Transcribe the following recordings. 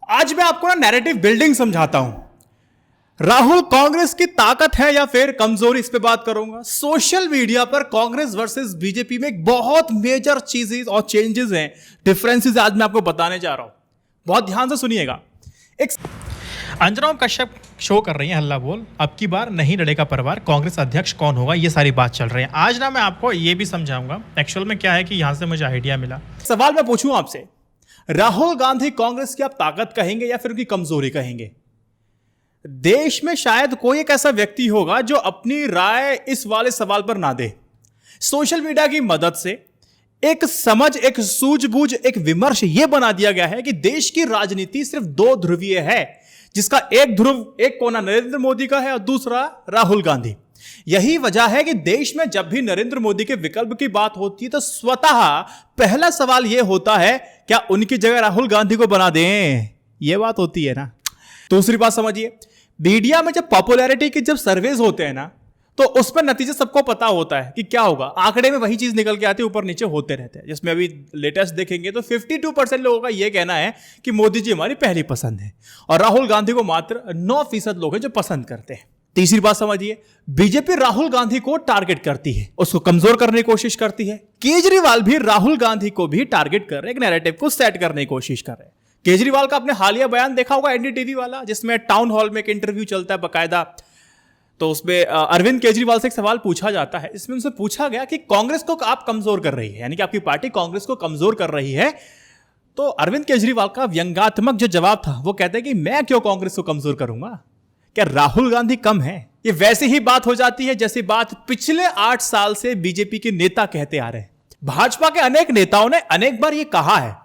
आज मैं आपको ना नैरेटिव बिल्डिंग समझाता हूं। राहुल कांग्रेस की ताकत है या फिर कमजोरी, इस पे बात करूंगा। सोशल मीडिया पर कांग्रेस वर्सेस बीजेपी में एक बहुत मेजर चीजें और चेंजेस हैं, डिफरेंसेस आज मैं आपको बताने जा रहा हूं। बहुत ध्यान से सुनिएगा। एक अंजना कश्यप शो कर रही हैं हल्ला बोल, अब की बार नहीं लड़ेगा परिवार, कांग्रेस अध्यक्ष कौन होगा, ये सारी बात चल रही है। आज ना मैं आपको ये भी समझाऊंगा एक्चुअल में क्या है कि यहां से मुझे आइडिया मिला। सवाल मैं पूछूं आपसे, राहुल गांधी कांग्रेस की आप ताकत कहेंगे या फिर उनकी कमजोरी कहेंगे? देश में शायद कोई एक ऐसा व्यक्ति होगा जो अपनी राय इस वाले सवाल पर ना दे। सोशल मीडिया की मदद से एक समझ, एक सूझबूझ, एक विमर्श यह बना दिया गया है कि देश की राजनीति सिर्फ दो ध्रुवीय है, जिसका एक ध्रुव, एक कोना नरेंद्र मोदी का है और दूसरा राहुल गांधी। यही वजह है कि देश में जब भी नरेंद्र मोदी के विकल्प की बात होती है तो स्वतः पहला सवाल यह होता है, क्या उनकी जगह राहुल गांधी को बना दें? यह बात होती है ना। दूसरी बात समझिए, मीडिया में जब पॉपुलैरिटी के जब सर्वेज होते हैं ना, तो उस पर नतीजे सबको पता होता है कि क्या होगा। आंकड़े में वही चीज निकल के आती है, ऊपर नीचे होते रहते हैं। जिसमें अभी लेटेस्ट देखेंगे तो 52% लोगों का यह कहना है कि मोदी जी हमारी पहली पसंद है और राहुल गांधी को मात्र 9% लोग हैं जो पसंद करते हैं। तीसरी बात समझिए, बीजेपी राहुल गांधी को टारगेट करती है, उसको कमजोर करने की कोशिश करती है। केजरीवाल भी राहुल गांधी को भी टारगेट कर रहे हैं, एक नैरेटिव को सेट करने की कोशिश कर रहे हैं। केजरीवाल का आपने हालिया बयान देखा होगा एनडीटीवी वाला, जिसमें टाउन हॉल में एक इंटरव्यू चलता है बकायदा। तो उसमें अरविंद केजरीवाल से एक सवाल पूछा जाता है, इसमें उनसे पूछा गया कि कांग्रेस को आप कमजोर कर रही है, यानी कि आपकी पार्टी कांग्रेस को कमजोर कर रही है। तो अरविंद केजरीवाल का व्यंग्यात्मक जो जवाब था वो कहते हैं कि मैं क्यों कांग्रेस को कमजोर करूंगा, क्या राहुल गांधी कम है? ये वैसी ही बात हो जाती है जैसी बात पिछले 8 साल से बीजेपी के नेता कहते आ रहे हैं। भाजपा के अनेक नेताओं ने अनेक बार ये कहा है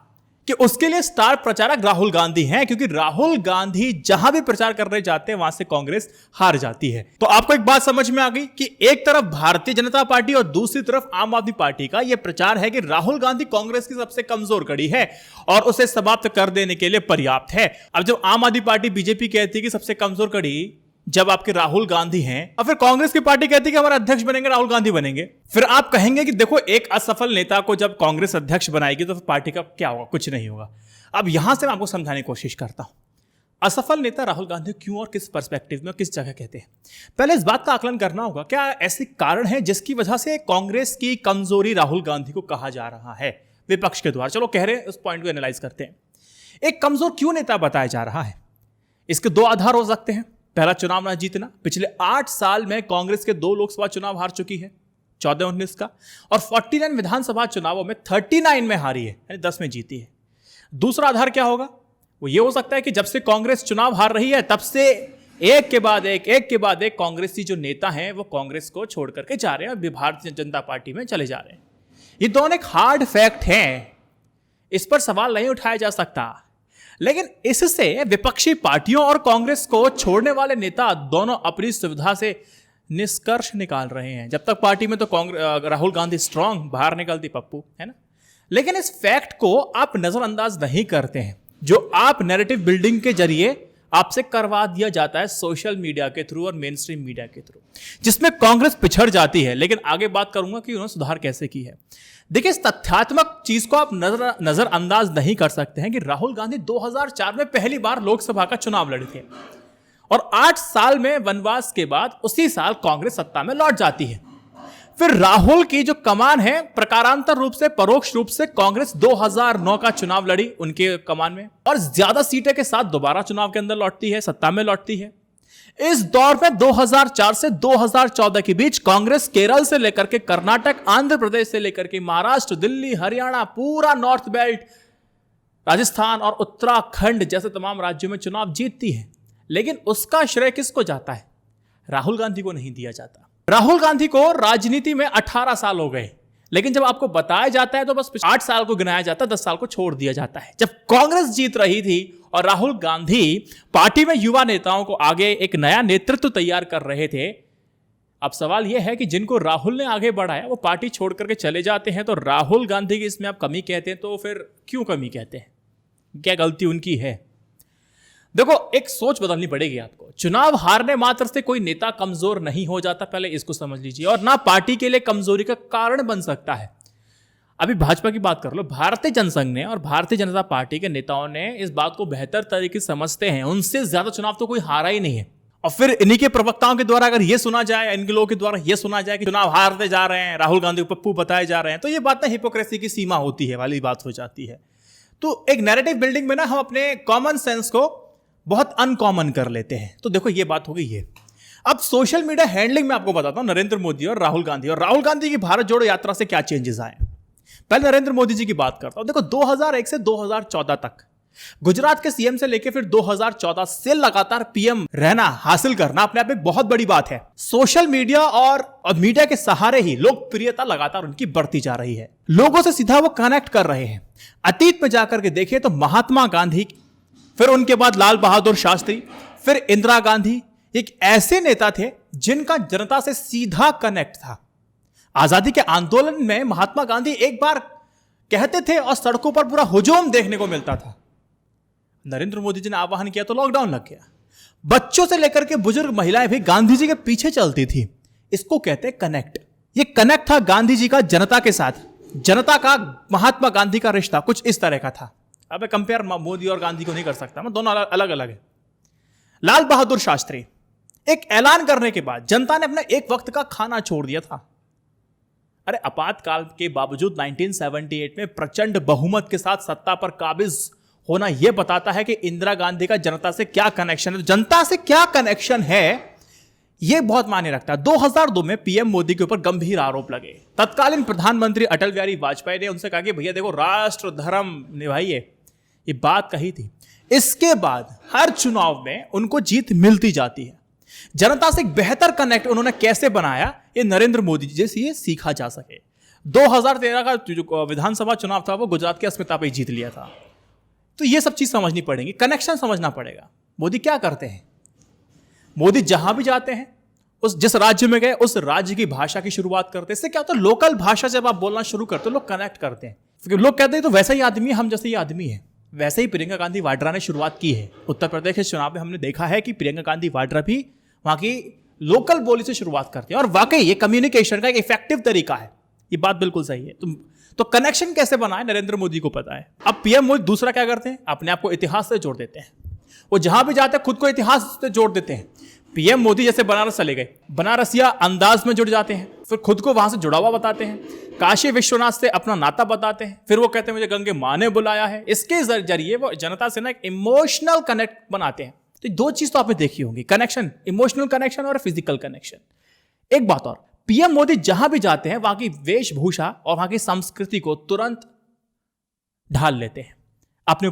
कि उसके लिए स्टार प्रचारक राहुल गांधी हैं, क्योंकि राहुल गांधी जहां भी प्रचार करने जाते हैं वहां से कांग्रेस हार जाती है। तो आपको एक बात समझ में आ गई कि एक तरफ भारतीय जनता पार्टी और दूसरी तरफ आम आदमी पार्टी का यह प्रचार है कि राहुल गांधी कांग्रेस की सबसे कमजोर कड़ी है और उसे समाप्त कर देने के लिए पर्याप्त है। अब जब आम आदमी पार्टी बीजेपी कहती है कि सबसे कमजोर कड़ी जब आपके राहुल गांधी हैं, और फिर कांग्रेस की पार्टी कहती है कि हमारा अध्यक्ष बनेंगे राहुल गांधी बनेंगे, फिर आप कहेंगे कि देखो एक असफल नेता को जब कांग्रेस अध्यक्ष बनाएगी तो फिर पार्टी का क्या होगा? कुछ नहीं होगा। अब यहां से मैं आपको समझाने की कोशिश करता हूं, असफल नेता राहुल गांधी क्यों और किस पर्सपेक्टिव में, किस जगह कहते हैं। पहले इस बात का आकलन करना होगा, क्या ऐसे कारण है जिसकी वजह से कांग्रेस की कमजोरी राहुल गांधी को कहा जा रहा है विपक्ष के द्वारा? चलो कह रहे हैं, उस पॉइंट को एनालाइज करते हैं। एक कमजोर क्यों नेता बताया जा रहा है? इसके दो आधार हो सकते हैं। पहला, चुनाव ना जीतना। पिछले 8 साल में कांग्रेस के 2 लोकसभा चुनाव हार चुकी है, 14-19 का, और 49 विधानसभा चुनावों में 39 में हारी है, यानी 10 में जीती है। दूसरा आधार क्या होगा? वो ये हो सकता है कि जब से कांग्रेस चुनाव हार रही है तब से एक के बाद एक कांग्रेसी जो नेता हैं वो कांग्रेस को छोड़ करके जा रहे हैं, भारतीय जनता पार्टी में चले जा रहे हैं। ये दोनों एक हार्ड फैक्ट हैं, इस पर सवाल नहीं उठाया जा सकता। लेकिन इससे विपक्षी पार्टियों और कांग्रेस को छोड़ने वाले नेता दोनों अपनी सुविधा से निष्कर्ष निकाल रहे हैं। जब तक पार्टी में तो राहुल गांधी स्ट्रांग, बाहर निकलती पप्पू, है ना। लेकिन इस फैक्ट को आप नजरअंदाज नहीं करते हैं, जो आप नैरेटिव बिल्डिंग के जरिए आपसे करवा दिया जाता है सोशल मीडिया के थ्रू और मेन स्ट्रीम मीडिया के थ्रू, जिसमें कांग्रेस पिछड़ जाती है। लेकिन आगे बात करूंगा कि उन्होंने सुधार कैसे की है। देखिए, इस तथ्यात्मक चीज को आप नजरअंदाज नहीं कर सकते हैं कि राहुल गांधी 2004 में पहली बार लोकसभा का चुनाव लड़े थे और 8 साल में वनवास के बाद उसी साल कांग्रेस सत्ता में लौट जाती है। फिर राहुल की जो कमान है, प्रकारांतर रूप से, परोक्ष रूप से कांग्रेस 2009 का चुनाव लड़ी उनके कमान में और ज्यादा सीटें के साथ दोबारा चुनाव के अंदर लौटती है, सत्ता में लौटती है। इस दौर में 2004 से 2014 के बीच कांग्रेस केरल से लेकर के कर्नाटक, आंध्र प्रदेश से लेकर के महाराष्ट्र, दिल्ली, हरियाणा, पूरा नॉर्थ बेल्ट, राजस्थान और उत्तराखंड जैसे तमाम राज्यों में चुनाव जीतती है। लेकिन उसका श्रेय किसको जाता है? राहुल गांधी को नहीं दिया जाता। राहुल गांधी को राजनीति में 18 साल हो गए, लेकिन जब आपको बताया जाता है तो बस 8 साल को गिनाया जाता है, 10 साल को छोड़ दिया जाता है। जब कांग्रेस जीत रही थी और राहुल गांधी पार्टी में युवा नेताओं को आगे एक नया नेतृत्व तैयार कर रहे थे, अब सवाल यह है कि जिनको राहुल ने आगे बढ़ाया वो पार्टी छोड़ करके चले जाते हैं, तो राहुल गांधी की इसमें आप कमी कहते हैं, तो फिर क्यों कमी कहते हैं? क्या गलती उनकी है? देखो, एक सोच बदलनी पड़ेगी आपको। चुनाव हारने मात्र से कोई नेता कमजोर नहीं हो जाता, पहले इसको समझ लीजिए, और ना पार्टी के लिए कमजोरी का कारण बन सकता है। अभी भाजपा की बात कर लो, भारतीय जनसंघ ने और भारतीय जनता पार्टी के नेताओं ने इस बात को बेहतर तरीके से समझते हैं, उनसे ज्यादा चुनाव तो कोई हारा ही नहीं है। और फिर इन्हीं के प्रवक्ताओं के द्वारा अगर ये सुना जाए, इनके लोगों के द्वारा ये सुना जाए कि चुनाव हारते जा रहे हैं, राहुल गांधी को पप्पू बताए जा रहे हैं, तो ये बात ना हिपोक्रेसी की सीमा होती है वाली बात हो जाती है। तो एक नैरेटिव बिल्डिंग में ना हम अपने कॉमन सेंस को बहुत अनकॉमन कर लेते हैं। तो देखो ये बात हो गई है। अब सोशल मीडिया हैंडलिंग में आपको बताता हूं नरेंद्र मोदी और राहुल गांधी की भारत जोड़ो यात्रा से क्या चेंजेस आए। पहले नरेंद्र मोदी जी की बात करता हूं। देखो 2001 से 2014 तक गुजरात के सीएम से लेकर फिर 2014 से लगातार पीएम रहना, हासिल करना अपने आप में बहुत बड़ी बात है। सोशल मीडिया और मीडिया के सहारे ही लोकप्रियता लगातार उनकी बढ़ती जा रही है, लोगों से सीधा वो कनेक्ट कर रहे हैं। अतीत में जाकर के देखें तो महात्मा गांधी, फिर उनके बाद लाल बहादुर शास्त्री, फिर इंदिरा गांधी एक ऐसे नेता थे जिनका जनता से सीधा कनेक्ट था। आजादी के आंदोलन में महात्मा गांधी एक बार कहते थे और सड़कों पर पूरा हुजूम देखने को मिलता था। नरेंद्र मोदी जी ने आह्वान किया तो लॉकडाउन लग गया। बच्चों से लेकर के बुजुर्ग महिलाएं भी गांधी जी के पीछे चलती थी। इसको कहते हैं कनेक्ट। ये कनेक्ट था गांधी जी का जनता के साथ, जनता का महात्मा गांधी का रिश्ता कुछ इस तरह का था। अब कंपेयर मोदी और गांधी को नहीं कर सकता, मैं दोनों अलग अलग है। लाल बहादुर शास्त्री, एक ऐलान करने के बाद जनता ने अपना एक वक्त का खाना छोड़ दिया था। अरे आपातकाल के बावजूद 1978 में प्रचंड बहुमत के साथ सत्ता पर काबिज होना यह बताता है कि इंदिरा गांधी का जनता से क्या कनेक्शन है। जनता से क्या कनेक्शन है यह बहुत मायने रखता है। 2002 में पीएम मोदी के ऊपर गंभीर आरोप लगे। तत्कालीन प्रधानमंत्री अटल बिहारी वाजपेयी ने उनसे कहा कि भैया देखो राष्ट्र धर्म निभाइए, ये बात कही थी। इसके बाद हर चुनाव में उनको जीत मिलती जाती है। जनता से एक बेहतर कनेक्ट उन्होंने कैसे बनाया, ये नरेंद्र मोदी जी से ये सीखा जा सके। 2013 का जो विधानसभा चुनाव था वो गुजरात की अस्मिता पे जीत लिया था। तो ये सब चीज समझनी पड़ेगी, कनेक्शन समझना पड़ेगा। मोदी क्या करते हैं, मोदी जहां भी जाते हैं उस जिस राज्य में गए उस राज्य की भाषा की शुरुआत करते हैं। इससे क्या होता है, लोकल भाषा जब आप बोलना शुरू करते हो लोग कनेक्ट करते हैं। क्योंकि लोग कहते हैं तो वैसा ही आदमी है, हम जैसे ही आदमी है। वैसे ही प्रियंका गांधी वाड्रा ने शुरुआत की है। उत्तर प्रदेश के चुनाव में हमने देखा है कि प्रियंका गांधी वाड्रा भी वहां की लोकल बोली से शुरुआत करती है और वाकई ये कम्युनिकेशन का एक इफेक्टिव तरीका है। ये बात बिल्कुल सही है। तो कनेक्शन कैसे बनाए नरेंद्र मोदी को पता है। अब पीएम मोदी दूसरा क्या करते हैं, अपने आप को इतिहास से जोड़ देते हैं। वो जहां भी जाते हैं खुद को इतिहास से जोड़ देते हैं। पीएम मोदी जैसे बनारस चले गए, बनारसिया अंदाज में जुड़ जाते हैं, फिर खुद को वहां से जुड़ा हुआ बताते हैं। काशी विश्वनाथ से अपना नाता बताते हैं, फिर वो कहते हैं मुझे गंगे मां ने बुलाया है। इसके जरिए वो जनता से ना एक इमोशनल कनेक्ट बनाते हैं। तो दो चीज तो आपने देखी होंगी, कनेक्शन, इमोशनल कनेक्शन और फिजिकल कनेक्शन। एक बात और, पीएम मोदी जहां भी जाते हैं वहां की वेशभूषा और वहां की संस्कृति को तुरंत ढाल लेते हैं, अपने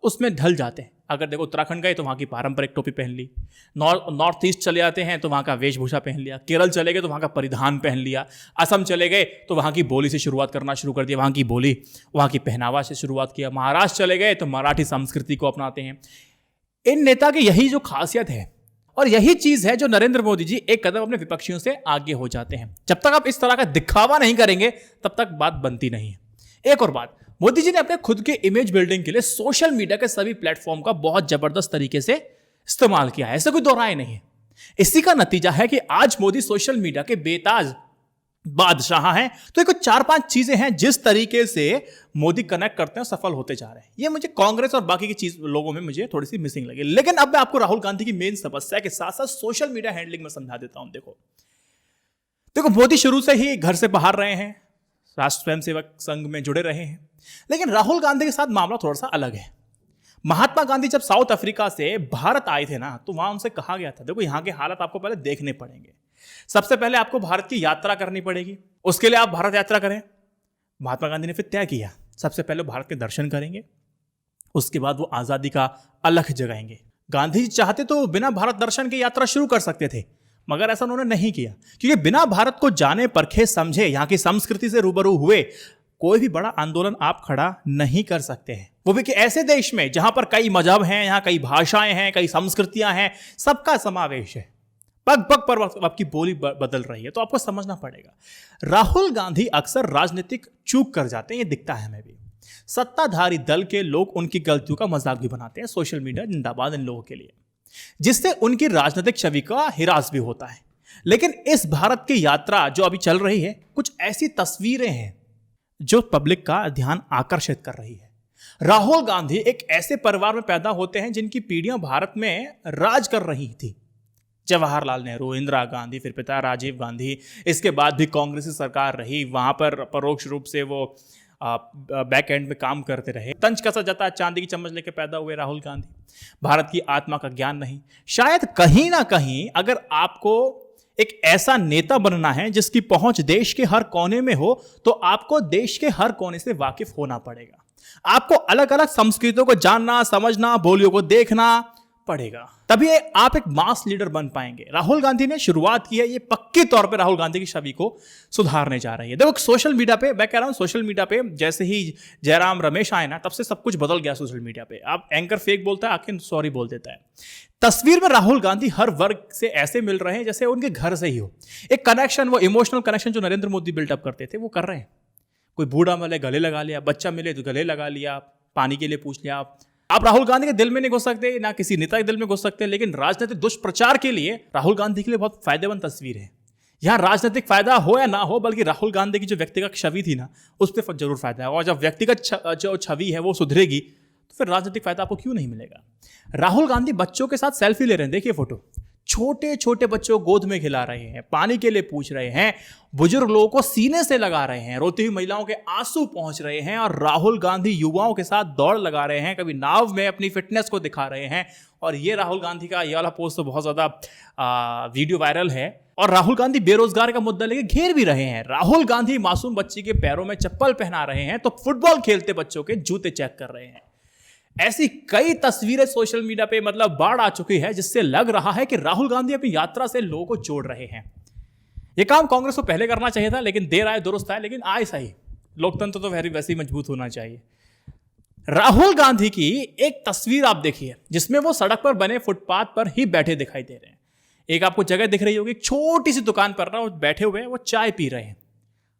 उसमें ढल जाते हैं। अगर देखो उत्तराखंड गए तो वहां की पारंपरिक टोपी पहन ली, नॉर्थ ईस्ट चले जाते हैं तो वहां का वेशभूषा पहन लिया, केरल चले गए तो वहां का परिधान पहन लिया, असम चले गए तो वहां की बोली से शुरुआत करना शुरू कर दिया, वहां की बोली वहां की पहनावा से शुरुआत किया, महाराष्ट्र चले गए तो मराठी संस्कृति को अपनाते हैं। इन नेता की यही जो खासियत है और यही चीज है जो नरेंद्र मोदी जी एक कदम अपने विपक्षियों से आगे हो जाते हैं। जब तक आप इस तरह का दिखावा नहीं करेंगे तब तक बात बनती नहीं है। एक और बात, मोदी जी ने अपने खुद के इमेज बिल्डिंग के लिए सोशल मीडिया के सभी प्लेटफॉर्म का बहुत जबरदस्त तरीके से इस्तेमाल किया है, ऐसा कोई दोहराए नहीं है। इसी का नतीजा है कि आज मोदी सोशल मीडिया के बेताज बादशाह हैं। तो ये कुछ 4-5 चीजें हैं जिस तरीके से मोदी कनेक्ट करते हैं, सफल होते जा रहे हैं। ये मुझे कांग्रेस और बाकी की चीज लोगों में मुझे थोड़ी सी मिसिंग लगी। लेकिन अब मैं आपको राहुल गांधी की मेन समस्या के साथ साथ सोशल मीडिया हैंडलिंग में समझा देता हूं। देखो मोदी शुरू से ही घर से बाहर रहे हैं, राष्ट्र स्वयंसेवक संघ में जुड़े रहे हैं। लेकिन राहुल गांधी के साथ मामला थोड़ा सा अलग है। महात्मा गांधी जब साउथ अफ्रीका से भारत आए थे ना, तो वहां उनसे कहा गया था देखो यहां के हालात आपको पहले देखने पड़ेंगे। सबसे पहले आपको भारत की यात्रा करनी पड़ेगी, उसके लिए आप भारत यात्रा करें। महात्मा गांधी ने फिर तय किया सबसे पहले भारत के दर्शन करेंगे, उसके बाद वो आजादी का अलख जगाएंगे। गांधी जी चाहते तो बिना भारत दर्शन की यात्रा शुरू कर सकते थे, मगर ऐसा उन्होंने नहीं किया, क्योंकि बिना भारत को जाने परखे समझे, यहां की संस्कृति से रूबरू हुए कोई भी बड़ा आंदोलन आप खड़ा नहीं कर सकते हैं। वो भी कि ऐसे देश में जहां पर कई मजहब हैं, यहां कई भाषाएं हैं, कई संस्कृतियां हैं, सबका समावेश है। पग पग पर आपकी बोली बदल रही है, तो आपको समझना पड़ेगा। राहुल गांधी अक्सर राजनीतिक चूक कर जाते हैं, ये दिखता है हमें भी। सत्ताधारी दल के लोग उनकी गलतियों का मजाक भी बनाते हैं, सोशल मीडिया जिंदाबाद इन लोगों के लिए, जिससे उनकी राजनीतिक छवि का हिरास भी होता है। लेकिन इस भारत की यात्रा जो अभी चल रही है, कुछ ऐसी तस्वीरें हैं जो पब्लिक का ध्यान आकर्षित कर रही है। राहुल गांधी एक ऐसे परिवार में पैदा होते हैं जिनकी पीढ़ियां भारत में राज कर रही थी। जवाहरलाल नेहरू, इंदिरा गांधी, फिर पिता राजीव गांधी, इसके बाद भी कांग्रेस की सरकार रही, वहां पर परोक्ष रूप से वो बैक एंड में काम करते रहे। तंज कसा जाता चांदी की चम्मच लेके पैदा हुए राहुल गांधी। भारत की आत्मा का ज्ञान नहीं। शायद कहीं ना कहीं अगर आपको एक ऐसा नेता बनना है जिसकी पहुंच देश के हर कोने में हो, तो आपको देश के हर कोने से वाकिफ होना पड़ेगा। आपको अलग अलग संस्कृतियों को जानना, समझना, बोलियों को देखना पड़ेगा, तभी आप एक मास लीडर बन पाएंगे। राहुल गांधी ने शुरुआत की है, ये पक्के तौर पे राहुल गांधी की छवि को सुधारने जा रही है। देखो सोशल मीडिया पे, मैं कह रहा हूं सोशल मीडिया पे जैसे ही जयराम रमेश आए ना, तब से सब कुछ बदल गया सोशल मीडिया पे। आप एंकर फेक बोलता है, आखिर सॉरी बोल देता है। तस्वीर में राहुल गांधी हर वर्ग से ऐसे मिल रहे हैं जैसे उनके घर से ही हो। एक कनेक्शन, वो इमोशनल कनेक्शन जो नरेंद्र मोदी बिल्डअप करते थे, वो कर रहे हैं। कोई बूढ़ा मिले गले लगा लिया, बच्चा मिले तो गले लगा लिया, पानी के लिए पूछ लिया। आप राहुल गांधी के दिल में नहीं घुस सकते, ना किसी नेता के दिल में घुस सकते, लेकिन राजनीतिक दुष्प्रचार के लिए राहुल गांधी के लिए बहुत फायदेमंद तस्वीर है। यहां राजनीतिक फायदा हो या ना हो, बल्कि राहुल गांधी की जो व्यक्तिगत छवि थी ना, उस पर जरूर फायदा है। और जब व्यक्तिगत जो छवि है वो सुधरेगी तो फिर राजनीतिक फायदा आपको क्यों नहीं मिलेगा। राहुल गांधी बच्चों के साथ सेल्फी ले रहे हैं, देखिए फोटो। छोटे छोटे बच्चों को गोद में खिला रहे हैं, पानी के लिए पूछ रहे हैं, बुजुर्ग लोगों को सीने से लगा रहे हैं, रोती हुई महिलाओं के आंसू पहुंच रहे हैं, और राहुल गांधी युवाओं के साथ दौड़ लगा रहे हैं, कभी नाव में अपनी फिटनेस को दिखा रहे हैं। और ये राहुल गांधी का ये वाला पोस्ट तो बहुत ज्यादा वीडियो वायरल है। और राहुल गांधी बेरोजगार का मुद्दा लेके घेर भी रहे हैं। राहुल गांधी मासूम बच्ची के पैरों में चप्पल पहना रहे हैं तो फुटबॉल खेलते बच्चों के जूते चेक कर रहे हैं। ऐसी कई तस्वीरें सोशल मीडिया पे मतलब बाढ़ आ चुकी है, जिससे लग रहा है कि राहुल गांधी अपनी यात्रा से लोगों को जोड़ रहे हैं। यह काम कांग्रेस को पहले करना चाहिए था, लेकिन देर आए दुरुस्त आए, लेकिन आए सही। लोकतंत्र तो वैसे ही मजबूत होना चाहिए। राहुल गांधी की एक तस्वीर आप देखिए, जिसमें वो सड़क पर बने फुटपाथ पर ही बैठे दिखाई दे रहे हैं। एक आपको जगह दिख रही होगी, एक छोटी सी दुकान पर ना वो बैठे हुए हैं, वो चाय पी रहे हैं,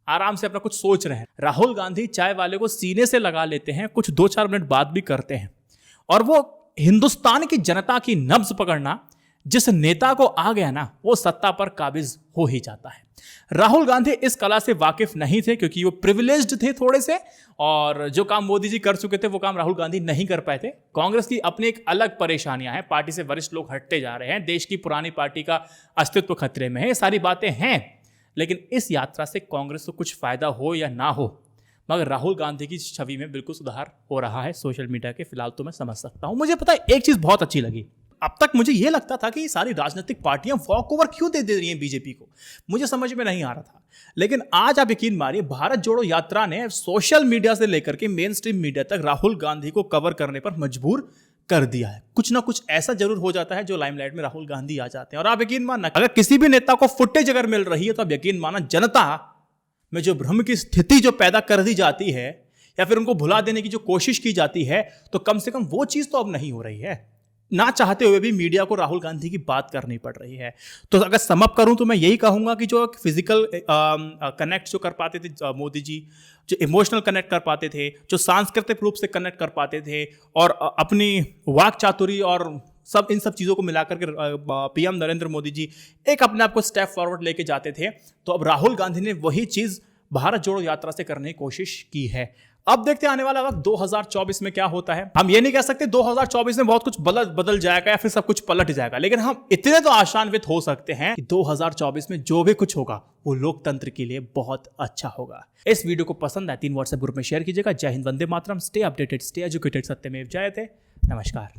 आराम से अपना कुछ सोच रहे हैं। राहुल गांधी चाय वाले को सीने से लगा लेते हैं, कुछ 2-4 मिनट बात भी करते हैं। और वो हिंदुस्तान की जनता की नब्ज पकड़ना, जिस नेता को आ गया ना, वो सत्ता पर काबिज हो ही जाता है। राहुल गांधी इस कला से वाकिफ नहीं थे, क्योंकि वो प्रिविलेज्ड थे थोड़े से, और जो काम मोदी जी कर चुके थे वो काम राहुल गांधी नहीं कर पाए थे। कांग्रेस की अपनी एक अलग परेशानियां हैं, पार्टी से वरिष्ठ लोग हटते जा रहे हैं, देश की पुरानी पार्टी का अस्तित्व खतरे में है, ये सारी बातें हैं। लेकिन इस यात्रा से कांग्रेस को कुछ फायदा हो या ना हो, मगर राहुल गांधी की छवि में बिल्कुल सुधार हो रहा है सोशल मीडिया के। फिलहाल तो मैं समझ सकता हूं। मुझे पता है एक चीज बहुत अच्छी लगी। अब तक मुझे यह लगता था कि ये सारी राजनीतिक पार्टियां वॉक ओवर क्यों दे रही हैं बीजेपी को, मुझे समझ में नहीं आ रहा था। लेकिन आज आप यकीन मानिए, भारत जोड़ो यात्रा ने सोशल मीडिया से लेकर के मेन स्ट्रीम मीडिया तक राहुल गांधी को कवर करने पर मजबूर कर दिया है। कुछ ना कुछ ऐसा जरूर हो जाता है जो लाइमलाइट में राहुल गांधी आ जाते हैं। और आप यकीन मानना, अगर किसी भी नेता को फुटेज अगर मिल रही है तो आप यकीन मानना, जनता में जो भ्रम की स्थिति जो पैदा कर दी जाती है, या फिर उनको भुला देने की जो कोशिश की जाती है, तो कम से कम वो चीज तो अब नहीं हो रही है। ना चाहते हुए भी मीडिया को राहुल गांधी की बात करनी पड़ रही है। तो अगर समअप करूं तो मैं यही कहूंगा कि जो फिजिकल कनेक्ट जो कर पाते थे मोदी जी, जो इमोशनल कनेक्ट कर पाते थे, जो सांस्कृतिक रूप से कनेक्ट कर पाते थे, और अपनी वाक चातुरी और सब इन सब चीज़ों को मिलाकर के पीएम नरेंद्र मोदी जी एक अपने आप को स्टेप फॉरवर्ड लेके जाते थे, तो अब राहुल गांधी ने वही चीज़ भारत जोड़ो यात्रा से करने की कोशिश की है। अब देखते हैं आने वाला वक्त 2024 में क्या होता है। हम ये नहीं कह सकते 2024 में बहुत कुछ बदल जाएगा या फिर सब कुछ पलट जाएगा, लेकिन हम इतने तो आशान्वित हो सकते हैं कि 2024 में जो भी कुछ होगा वो लोकतंत्र के लिए बहुत अच्छा होगा। इस वीडियो को पसंद आए 3 व्हाट्सएप ग्रुप में शेयर कीजिएगा। जय Hind, Vande Mataram, stay updated, stay educated, सत्यमेव जयते। नमस्कार।